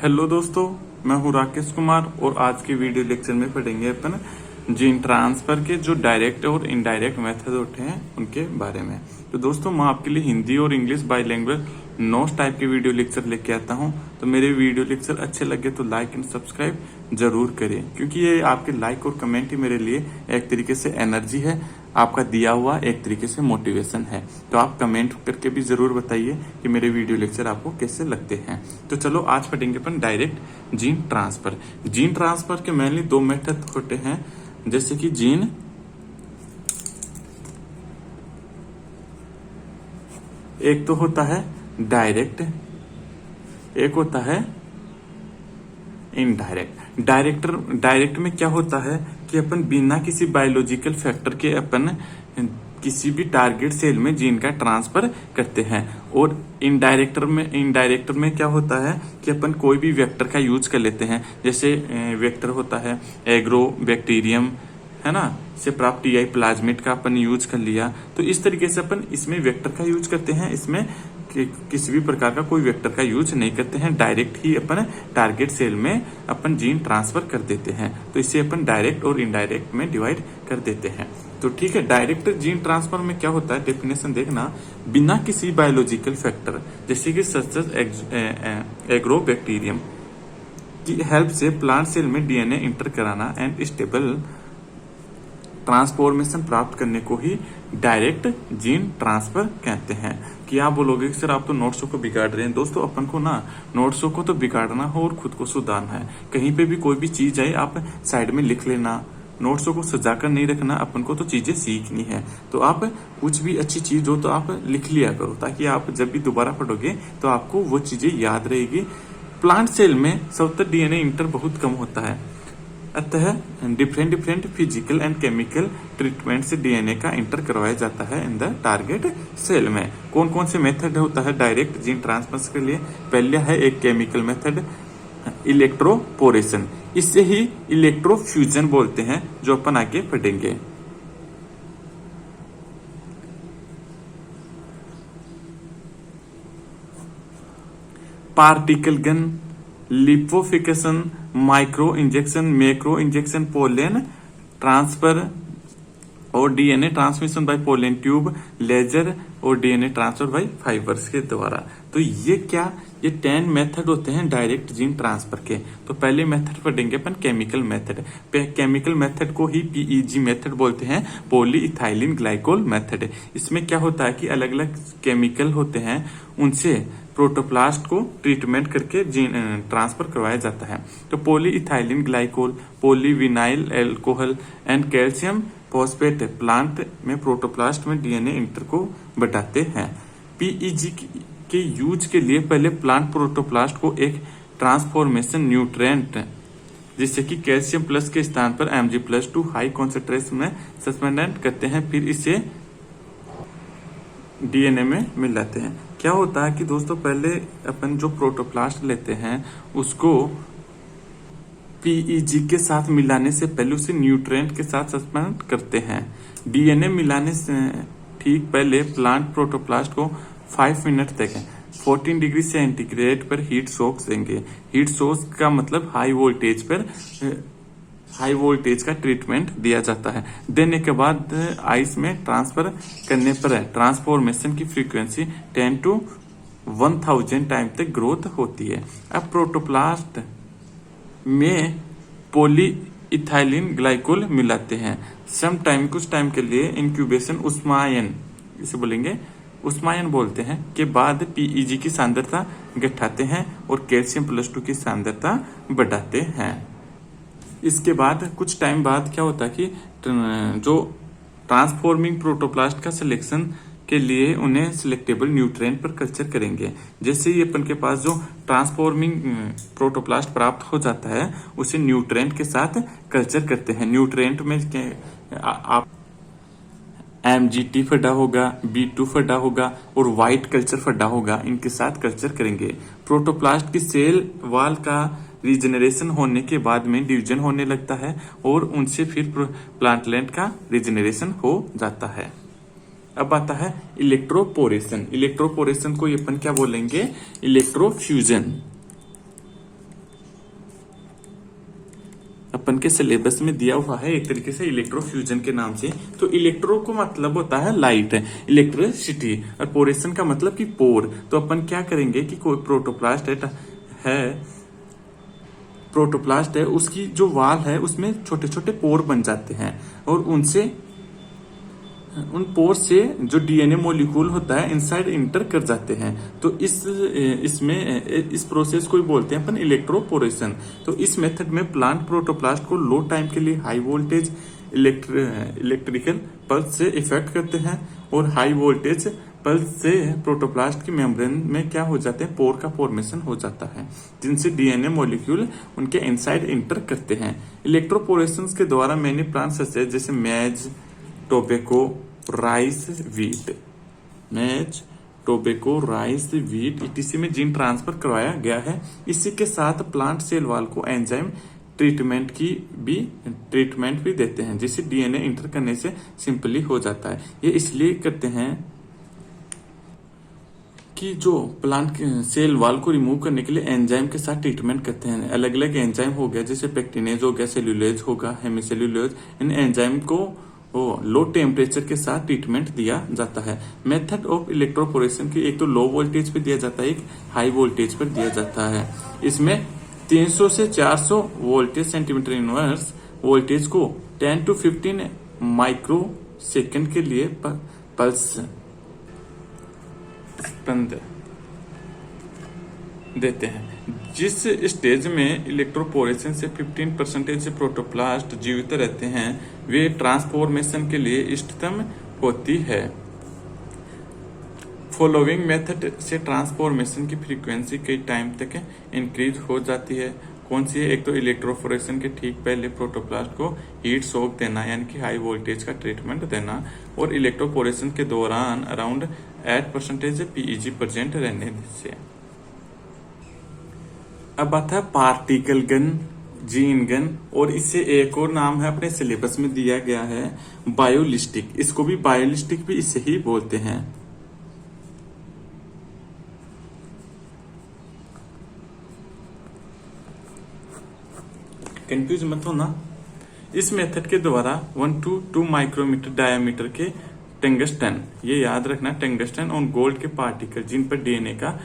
Hello दोस्तों, मैं हूं राकेश कुमार और आज के वीडियो लेक्चर में पढ़ेंगे अपन जीन ट्रांसफर के जो डायरेक्ट और इनडायरेक्ट मेथड होते हैं उनके बारे में। तो दोस्तों, मैं आपके लिए हिंदी और इंग्लिश बाईलैंग्वेज नोट्स टाइप के वीडियो लेक्चर लेके आता हूं। तो मेरे वीडियो लेक्चर अच्छे लगे तो लाइक एंड सब्सक्राइब जरूर करें, क्योंकि ये आपके लाइक और कमेंट ही मेरे लिए एक तरीके से एनर्जी है, आपका दिया हुआ एक तरीके से मोटिवेशन है। तो आप कमेंट करके भी जरूर बताइए कि मेरे वीडियो लेक्चर आपको कैसे लगते हैं। तो चलो आज पढ़ेंगे अपन direct gene transfer. Gene transfer के मेनली दो मेथड होते हैं, जैसे कि जीन एक तो होता है डायरेक्ट, एक होता है इनडायरेक्ट। डायरेक्ट में क्या होता है कि अपन बिना किसी बायोलॉजिकल फैक्टर के अपन किसी भी टारगेट सेल में जीन का ट्रांसफर करते हैं। और इनडायरेक्टर में क्या होता है कि अपन कोई भी वेक्टर का यूज कर लेते हैं। जैसे वेक्टर होता है एग्रो बैक्टीरियम, है ना, से प्राप्त टीआई प्लाज्मिड का अपन यूज कर लिया। तो इस तरीके से अपन इसमें वेक्टर का यूज करते हैं, इसमें किसी भी प्रकार का कोई वेक्टर का यूज नहीं करते हैं। डायरेक्ट ही अपन टारगेट सेल में अपन जीन ट्रांसफर कर देते हैं। तो इसे अपन डायरेक्ट और इनडायरेक्ट में डिवाइड कर देते हैं। तो ठीक है, डायरेक्ट जीन ट्रांसफर में क्या होता है, डेफिनेशन देखना, बिना किसी बायोलॉजिकल फैक्टर जैसे कि एग्रो बैक्टीरियम की हेल्प से प्लांट सेल में डीएनए इंटर कराना एंड स्टेबल ट्रांसफॉर्मेशन प्राप्त करने को ही डायरेक्ट जीन ट्रांसफर कहते हैं। कि आप बोलोगे कि सर आप तो नोट्सों को बिगाड़ रहे हैं। दोस्तों, अपन को ना नोट्सों को तो बिगाड़ना हो और खुद को सुधारना है। कहीं पे भी कोई भी चीज आए आप साइड में लिख लेना, नोट्सों को सजाकर नहीं रखना। अपन को तो चीजें सीखनी है, तो आप कुछ भी अच्छी चीज हो तो आप लिख लिया करो, ताकि आप जब भी दोबारा पढ़ोगे तो आपको वो चीजें याद रहेगी। प्लांट सेल में सबसे डीएनए इंटर बहुत कम होता है, अतः different physical and chemical treatment से डीएनए का इंटर करवाया जाता है इन द टारगेट सेल में। कौन कौन से मेथड होता है डायरेक्ट जीन ट्रांसफर के लिए? पहले है एक केमिकल मेथड, इलेक्ट्रोपोरेशन। इससे ही इलेक्ट्रोफ्यूजन बोलते हैं, जो अपन आगे पढ़ेंगे। Particle gun, lipofection, micro injection, macro injection, pollen transfer और DNA transmission by pollen tube, laser और डीएनए ट्रांसफर बाय फाइबर्स के द्वारा। तो ये 10 मेथड होते हैं डायरेक्ट जीन ट्रांसफर के। तो पहले मेथड पढ़ेंगे अपन केमिकल मेथड। केमिकल मेथड को ही पीईजी मेथड बोलते हैं, पॉलीइथाइलिन ग्लाइकोल मेथड। इसमें क्या होता है कि अलग अलग केमिकल होते हैं, उनसे प्रोटोप्लास्ट को ट्रीटमेंट करके जीन ट्रांसफर करवाया जाता है। तो polyethylene glycol, polyvinyl alcohol and calcium phosphate plant में प्रोटोप्लास्ट में डीएनए इंटर को बढ़ाते हैं। पीईजी के यूज के लिए पहले प्लांट प्रोटोप्लास्ट को एक ट्रांसफॉर्मेशन न्यूट्रिएंट जिससे कि कैल्शियम प्लस के स्थान पर Mg+2 हाई कॉन्सेंट्रेशन में सस्पेंडेंट करते हैं, फिर इसे डीएनए में मिलाते हैं। क्या होता है कि दोस्तों, पहले अपन जो प्रोटोप्लास्ट लेते हैं उसको पीईजी के साथ मिलाने से पहले उसे न्यूट्रिएंट के साथ सस्पेंड करते हैं। डीएनए मिलाने से ठीक पहले प्लांट प्रोटोप्लास्ट को 5 मिनट तक 14 डिग्री सेंटीग्रेड पर हीट सोक देंगे। हीट सोक का मतलब हाई वोल्टेज का ट्रीटमेंट दिया जाता है। देने के बाद आइस में ट्रांसफर करने पर ट्रांसफॉर्मेशन की फ्रीक्वेंसी 10 to 1000 टाइम तक ग्रोथ होती है। अब प्रोटोप्लास्ट में पॉलीइथाइलिन ग्लाइकोल मिलाते हैं। कुछ टाइम के लिए इंक्यूबेशन उस्मायन, इसे बोलेंगे उस्मायन बोलते हैं, के बाद पीईजी की सांद्रता घटाते हैं और कैल्शियम+2 की सांद्रता बढ़ाते हैं। इसके बाद कुछ टाइम बाद क्या होता है कि जो ट्रांसफॉर्मिंग प्रोटोप्लास्ट का सिलेक्शन के लिए उन्हें सिलेक्टेबल न्यूट्रिएंट पर कल्चर करेंगे। जैसे ही अपन के पास जो ट्रांसफॉर्मिंग प्रोटोप्लास्ट प्राप्त हो जाता है, उसे न्यूट्रिएंट के साथ कल्चर करते हैं। न्यूट्रिएंट में आप MGT फड्डा होगा, B2 फड्डा होगा और व्हाइट कल्चर फड्डा होगा, इनके साथ कल्चर करेंगे। प्रोटोप्लास्ट की सेल वॉल का रिजेनरेशन होने के बाद में डिवीजन होने लगता है और उनसे फिर प्लांटलेट का रिजेनरेशन हो जाता है। अब आता है इलेक्ट्रोपोरेशन। इलेक्ट्रोपोरेशन को अपन क्या बोलेंगे? इलेक्ट्रोफ्यूजन। अपन के सिलेबस में दिया हुआ है एक तरीके से इलेक्ट्रोफ्यूजन के नाम से। तो इलेक्ट्रो को मतलब होता है लाइट, इलेक्ट्रिसिटी, और पोरेशन का मतलब कि पोर। तो अपन क्या करेंगे कि कोई प्रोटोप्लास्ट है उसकी जो वाल है उसमें छोटे छोटे पोर बन जाते हैं, और उन पोर से जो डीएनए मॉलिक्यूल होता है इनसाइड इंटर कर जाते हैं। तो इस प्रोसेस को ही बोलते हैं अपन इलेक्ट्रोपोरेशन। तो इस मेथड में प्लांट प्रोटोप्लास्ट को लो टाइम के लिए हाई वोल्टेज इलेक्ट्रिकल पल्स से इफेक्ट करते हैं, और हाई वोल्टेज पल्स से प्रोटोप्लास्ट की मेम्ब्रेन में क्या हो जाते हैं, पोर का फॉर्मेशन हो जाता है, जिनसे डीएनए मॉलिक्यूल उनके इनसाइड इंटर करते हैं। इलेक्ट्रोपोरेशन के द्वारा मैनी प्लांट्स जैसे मेज, टोबैको, राइस, वीट इटीसी में जीन ट्रांसफर करवाया गया है। इसी के साथ प्लांट सेल वाल को एंजाइम ट्रीटमेंट भी देते हैं, जिससे डीएनए इंटर करने से सिंपली हो जाता है। ये इसलिए करते हैं कि जो प्लांट सेल वाल को रिमूव करने के लिए एंजाइम के साथ ट्रीटमेंट करते हैं। अलग अलग एंजाइम हो गया, जैसे पेक्टिनेज हो गया, सेल्यूलेज होगा, हेमिसेल्यूलेज। इन एंजाइम को लो टेम्परेचर के साथ ट्रीटमेंट दिया जाता है। मेथड ऑफ इलेक्ट्रोपोरेशन की एक तो लो वोल्टेज पे दिया जाता है, एक हाई वोल्टेज पर दिया जाता है। इसमें 300 से 400 वोल्टेज सेंटीमीटर इनवर्स वोल्टेज को 10 to 15 माइक्रो सेकेंड के लिए पल्स देते हैं। जिस स्टेज में इलेक्ट्रोपोरेशन से 15% से प्रोटोप्लास्ट जीवित रहते हैं, वे ट्रांसफॉर्मेशन के लिए इष्टतम होती है। फॉलोइंग मेथड से ट्रांसफॉर्मेशन की फ्रीक्वेंसी कई टाइम तक इंक्रीज हो जाती है। कौन सी है? एक तो इलेक्ट्रोफोरेशन के ठीक पहले प्रोटोप्लास्ट को हीट शॉक देना, यानी कि हाई वोल्टेज का ट्रीटमेंट देना, और इलेक्ट्रोपोरेशन के दौरान अराउंड 8% पीईजी प्रेजेंट रहने से। अब आता है पार्टिकल गन, जीन गन, और इससे एक और नाम है अपने सिलेबस में दिया गया है बायोलिस्टिक। इसको भी बायोलिस्टिक भी इसे ही बोलते हैं। कंफ्यूज मत हो ना। इस मेथड के द्वारा 1 to 2 माइक्रोमीटर डायमीटर के टंगस्टन, ये याद रखना, टंगस्टन और गोल्ड के पार्टिकल जिन पर डीएनए का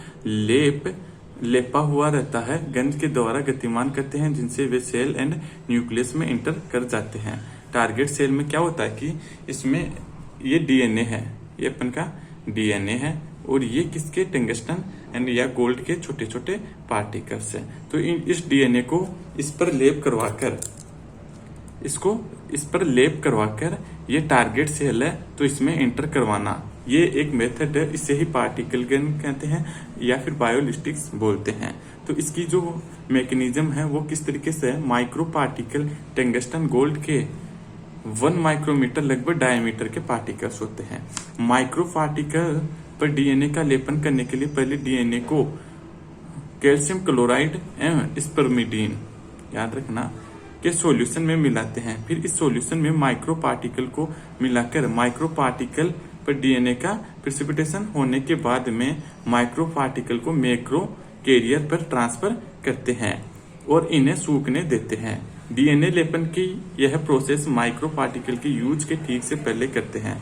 लेपा हुआ रहता है, गंज के द्वारा गतिमान करते हैं, जिनसे वे सेल एंड न्यूक्लियस में इंटर कर जाते हैं। टारगेट सेल में क्या होता है कि इसमें ये डीएनए है, ये अपन का डीएनए है, और ये किसके, टंगस्टन एंड या गोल्ड के छोटे छोटे पार्टिकल्स है। तो इस डीएनए को इस पर लेप करवाकर ये टारगेट सेल है तो इसमें इंटर करवाना, ये एक मेथड है। इसे ही पार्टिकल गन कहते हैं या फिर बायोलिस्टिक्स बोलते हैं। तो इसकी जो मैकेनिज्म है वो किस तरीके से है, माइक्रो पार्टिकल टंगस्टन गोल्ड के 1 माइक्रोमीटर लगभग डायमीटर के पार्टिकल्स होते हैं। माइक्रो पार्टिकल पर डीएनए का लेपन करने के लिए पहले डीएनए को कैल्शियम क्लोराइड एवं स्पर्मिडीन, याद रखना, के सॉल्यूशन में मिलाते हैं। फिर इस सॉल्यूशन में माइक्रो पार्टिकल को मिलाकर माइक्रो पार्टिकल पर डीएनए का प्रेसिपिटेशन होने के बाद में माइक्रो पार्टिकल को मैक्रो कैरियर पर ट्रांसफर करते हैं और इन्हें सूखने देते हैं। डीएनए लेपन की यह प्रोसेस माइक्रो पार्टिकल के यूज के ठीक से पहले करते हैं।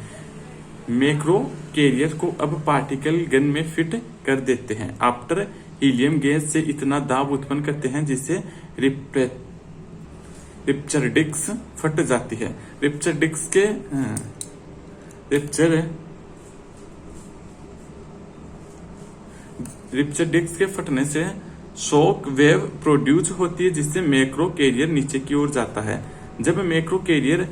मैक्रो कैरियर को अब पार्टिकल गन में फिट कर देते हैं। आफ्टर हीलियम गैस से इतना दाब उत्पन्न करते हैं जिससे रिप्चर डिस्क फट जाती है। रिप्चर डिस्क के फटने से शॉक वेव प्रोड्यूस होती है, जिससे मैक्रो कैरियर नीचे की ओर जाता है। जब मैक्रो कैरियर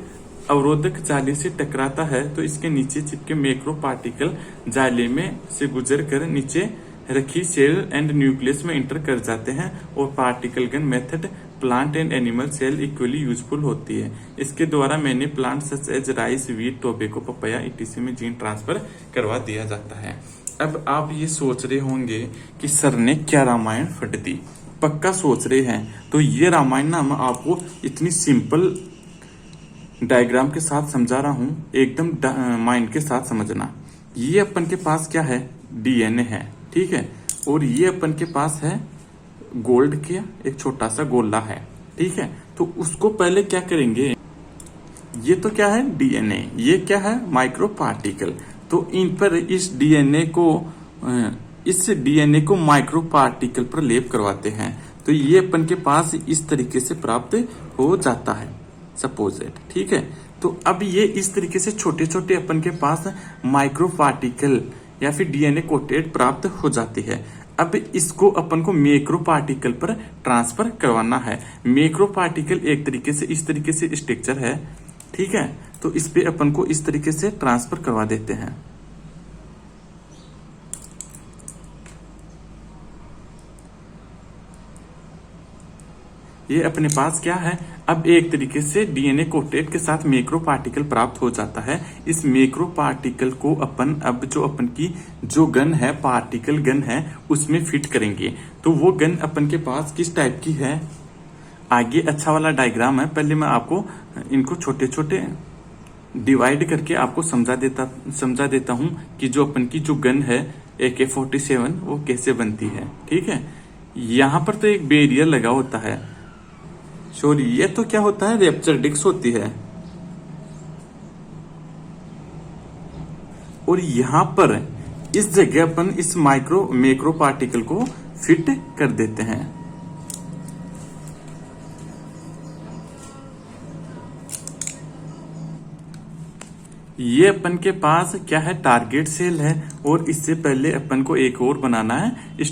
अवरोधक जाली से टकराता है तो इसके नीचे चिपके मैक्रो पार्टिकल जाली में से गुजर कर नीचे रखी सेल एंड न्यूक्लियस में इंटर कर जाते हैं, और particle gun method plant and animal cell equally useful होती है। इसके द्वारा मैंने plant such as rice, wheat, tobacco, papaya ETC में जीन ट्रांसफर करवा दिया जाता है। अब आप ये सोच रहे होंगे कि सर ने क्या रामायण फट दी, पक्का सोच रहे हैं। तो ये रामायण ना मैं आपको इतनी सिंपल डायग्राम के साथ समझा रहा हूं, एकदम माइंड के साथ समझना। ये अपन के पास क्या है, डीएनए है, ठीक है, और ये अपन के पास है गोल्ड के एक छोटा सा गोला है, ठीक है। तो उसको पहले क्या करेंगे, ये तो क्या है डीएनए, ये क्या है माइक्रो पार्टिकल। तो इन पर इस डीएनए को माइक्रो पार्टिकल पर लेप करवाते हैं, तो ये अपन के पास इस तरीके से प्राप्त हो जाता है सपोज इट। ठीक है, तो अब ये इस तरीके से छोटे छोटे अपन के पास माइक्रो पार्टिकल या फिर डीएनए कोटेड प्राप्त हो जाती है। अब इसको अपन को मैक्रो पार्टिकल पर ट्रांसफर करवाना है। मैक्रो पार्टिकल एक तरीके से इस तरीके से स्ट्रक्चर है, ठीक है, तो इस पे अपन को इस तरीके से ट्रांसफर करवा देते हैं। ये अपने पास क्या है, अब एक तरीके से डीएनए कोटेड के साथ मैक्रो पार्टिकल प्राप्त हो जाता है। इस मैक्रो पार्टिकल को अपन अब जो अपन की जो गन है, पार्टिकल गन है, उसमें फिट करेंगे। तो वो गन अपन के पास किस टाइप की है, आगे अच्छा वाला डायग्राम है, पहले मैं आपको इनको छोटे छोटे डिवाइड करके आपको समझा देता हूं कि जो अपन की जो गन है AK-47 वो कैसे बनती है। ठीक है, यहां पर तो एक बैरियर लगा होता है, सॉरी ये तो क्या होता है, रैप्चर डिस्क होती है, और यहां पर इस जगह अपन इस मैक्रो पार्टिकल को फिट कर देते हैं। ये अपन के पास क्या है, टारगेट सेल है, और इससे पहले अपन को एक और बनाना है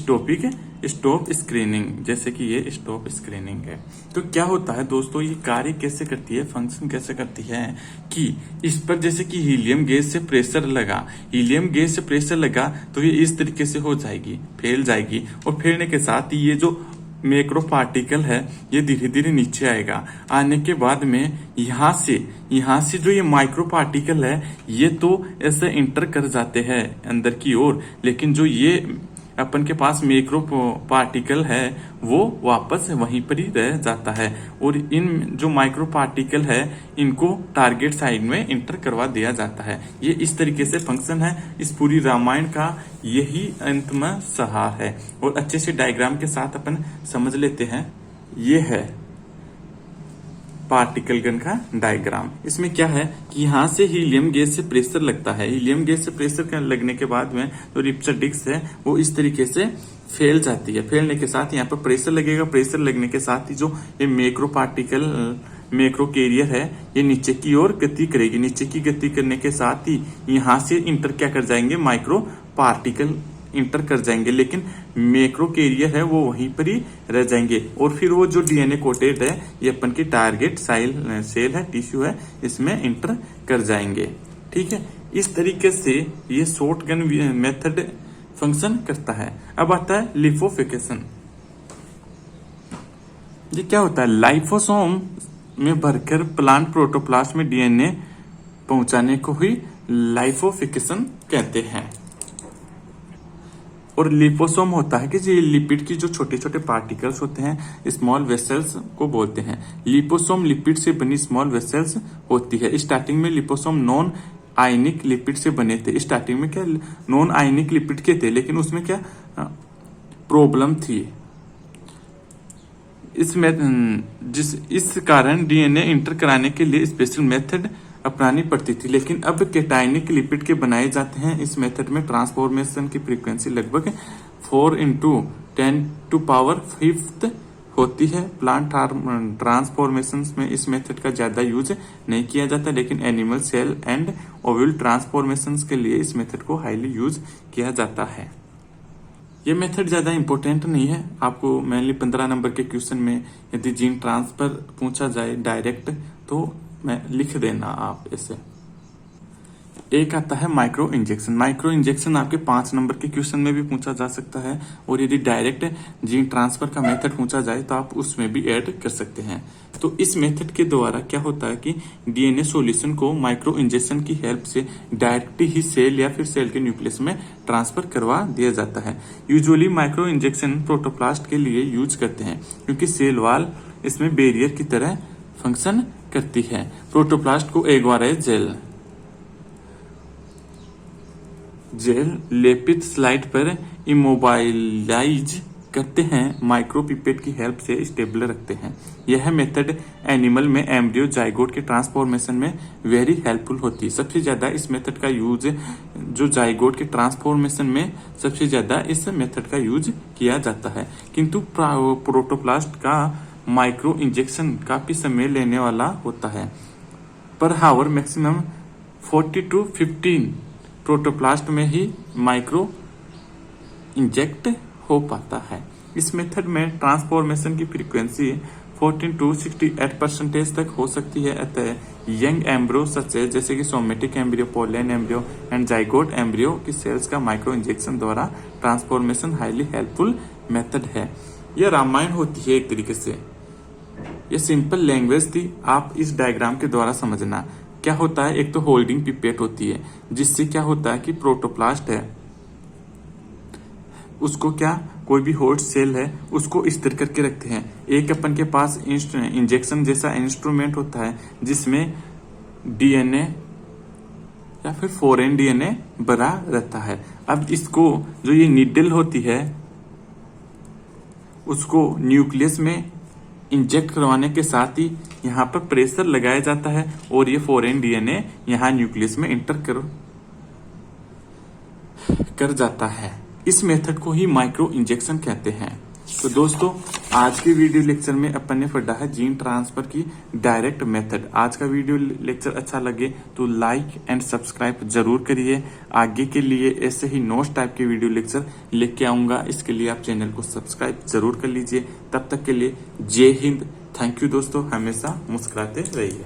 स्टॉप स्क्रीनिंग, जैसे कि ये स्टॉप स्क्रीनिंग है। तो क्या होता है दोस्तों, ये कार्य कैसे करती है, फंक्शन कैसे करती है कि इस पर जैसे कि हीलियम गैस से प्रेशर लगा तो ये इस तरीके से हो जाएगी, फैल जाएगी, और फैलने के साथ ये जो मैक्रो पार्टिकल है ये धीरे धीरे नीचे आएगा। आने के बाद में यहाँ से जो ये माइक्रो पार्टिकल है ये तो ऐसे इंटर कर जाते हैं अंदर की ओर, लेकिन जो ये अपन के पास मैक्रो पार्टिकल है वो वापस वहीं पर ही रह जाता है, और इन जो माइक्रो पार्टिकल है इनको टारगेट साइड में इंटर करवा दिया जाता है। ये इस तरीके से फंक्शन है। इस पूरी रामायण का यही अंत में सार है, और अच्छे से डायग्राम के साथ अपन समझ लेते हैं। ये है पार्टिकल गन का डायग्राम। इसमें क्या है कि यहाँ से हीलियम गैस से प्रेशर लगता है, हीलियम गैस से प्रेशर लगने के बाद में जो रैप्चर डिस्क है वो इस तरीके से फैल जाती है। फैलने के साथ यहाँ पर प्रेशर लगेगा, प्रेशर लगने के साथ ही जो ये मैक्रो कैरियर है ये नीचे की ओर गति करेगी। नीचे की गति करने के साथ ही यहाँ से इंटर क्या कर जाएंगे, माइक्रो पार्टिकल इंटर कर जाएंगे, लेकिन मैक्रो कैरियर है वो वहीं पर ही रह जाएंगे, और फिर वो जो डीएनए कोटेड है ये अपन की टारगेट सेल है, टिश्यू है, इसमें इंटर कर जाएंगे। ठीक है, इस तरीके से ये शॉटगन मेथड फंक्शन करता है। अब आता है लिपोफिकेशन। ये क्या होता है, लाइफोसोम में भरकर प्लांट प्रोटोप्लास्ट में डीएनए पहुंचाने को ही लाइपोफिकेशन कहते हैं। और लिपोसोम होता है कि ये लिपिड की जो छोटे छोटे पार्टिकल्स होते हैं, स्मॉल वेसल्स को बोलते हैं। लिपोसोम लिपिड से बनी स्मॉल वेसल्स होती है। स्टार्टिंग में लिपोसोम नॉन आयनिक लिपिड से बने थे। स्टार्टिंग में क्या नॉन आयनिक लिपिड के थे, लेकिन उसमें क्या प्रॉब्लम थी, इस कारण डीएनए इंटर कराने के लिए स्पेशल मेथड अपनानी पड़ती थी। लेकिन अब कैटायनिक लिपिड के बनाए जाते हैं। इस मेथड में ट्रांसफॉर्मेशन की फ्रीक्वेंसी लगभग 4×10⁵ होती है। प्लांट ट्रांसफॉर्मेशन में इस मेथड का ज्यादा यूज नहीं किया जाता, लेकिन animal cell and ovule transformation के लिए इस मेथड को हाईली यूज किया जाता है। ये मेथड ज्यादा इंपॉर्टेंट नहीं है। आपको मेनली 15 नंबर के क्वेश्चन में यदि जीन ट्रांसफर पूछा जाए डायरेक्ट तो मैं लिख देना आप इसे। एक आता है माइक्रो इंजेक्शन। माइक्रो इंजेक्शन आपके 5 नंबर के क्वेश्चन में भी पूछा जा सकता है, और यदि डायरेक्ट जीन ट्रांसफर का मेथड पूछा जाए तो आप उसमें भी ऐड कर सकते हैं। तो इस मेथड के द्वारा क्या होता है कि डीएनए सॉल्यूशन को माइक्रो इंजेक्शन की हेल्प से डायरेक्ट ही सेल या फिर सेल के न्यूक्लियस में ट्रांसफर करवा दिया जाता है। यूजुअली माइक्रो इंजेक्शन प्रोटोप्लास्ट के लिए यूज करते हैं, क्योंकि सेल वॉल इसमें बैरियर की तरह फंक्शन करती है। प्रोटोप्लास्ट को एग्वाराइज जेल लेपित स्लाइड पर इमोबाइलाइज करते हैं माइक्रो पिपेट की हेल्प से स्टेबल रखते हैं। यह मेथड एनिमल में एम्ब्रियो जाइगोट के ट्रांसफॉर्मेशन में वेरी हेल्पफुल होती है। सबसे ज्यादा इस मेथड का यूज जो जाइगोट के ट्रांसफॉर्मेशन में सबसे ज्यादा इस मेथड का यूज किया जाता है। किंतु प्रोटोप्लास्ट का माइक्रो इंजेक्शन काफी समय लेने वाला होता है। पर हावर मैक्सिमम 40 to 15 प्रोटोप्लास्ट में ही माइक्रो इंजेक्ट हो पाता है। इस मेथड में ट्रांसफॉर्मेशन की फ्रीक्वेंसी 14 to 68% तक हो सकती है। अतः यंग एम्ब्रियो सचेज जैसे कि somatic embryo, pollen embryo and zygote embryo की सेल्स का माइक्रो इंजेक्शन द्वारा ट्रांसफॉर्मेशन हाईली हेल्पफुल मेथड है। यह रामायण होती है एक तरीके से। ये सिंपल लैंग्वेज थी, आप इस डायग्राम के द्वारा समझना। क्या होता है, एक तो होल्डिंग पिपेट होती है जिससे क्या होता है कि प्रोटोप्लास्ट है उसको क्या कोई भी होस्ट सेल है उसको स्थिर करके रखते हैं। एक अपन के पास इंजेक्शन जैसा इंस्ट्रूमेंट होता है जिसमें डीएनए या फिर फॉरेन डीएनए भरा रहता है। अब इसको जो ये नीडल होती है उसको न्यूक्लियस में इंजेक्ट करवाने के साथ ही यहाँ पर प्रेशर लगाया जाता है और ये फॉरेन डीएनए यहाँ न्यूक्लियस में इंटर कर जाता है। इस मेथड को ही माइक्रो इंजेक्शन कहते हैं। तो दोस्तों आज के वीडियो लेक्चर में अपन ने पढ़ा है जीन ट्रांसफर की डायरेक्ट मेथड। आज का वीडियो लेक्चर अच्छा लगे तो लाइक एंड सब्सक्राइब जरूर करिए। आगे के लिए ऐसे ही नोट्स टाइप के वीडियो लेक्चर लेके आऊंगा, इसके लिए आप चैनल को सब्सक्राइब जरूर कर लीजिए। तब तक के लिए जय हिंद। थैंक यू दोस्तों, हमेशा मुस्कुराते रहिए।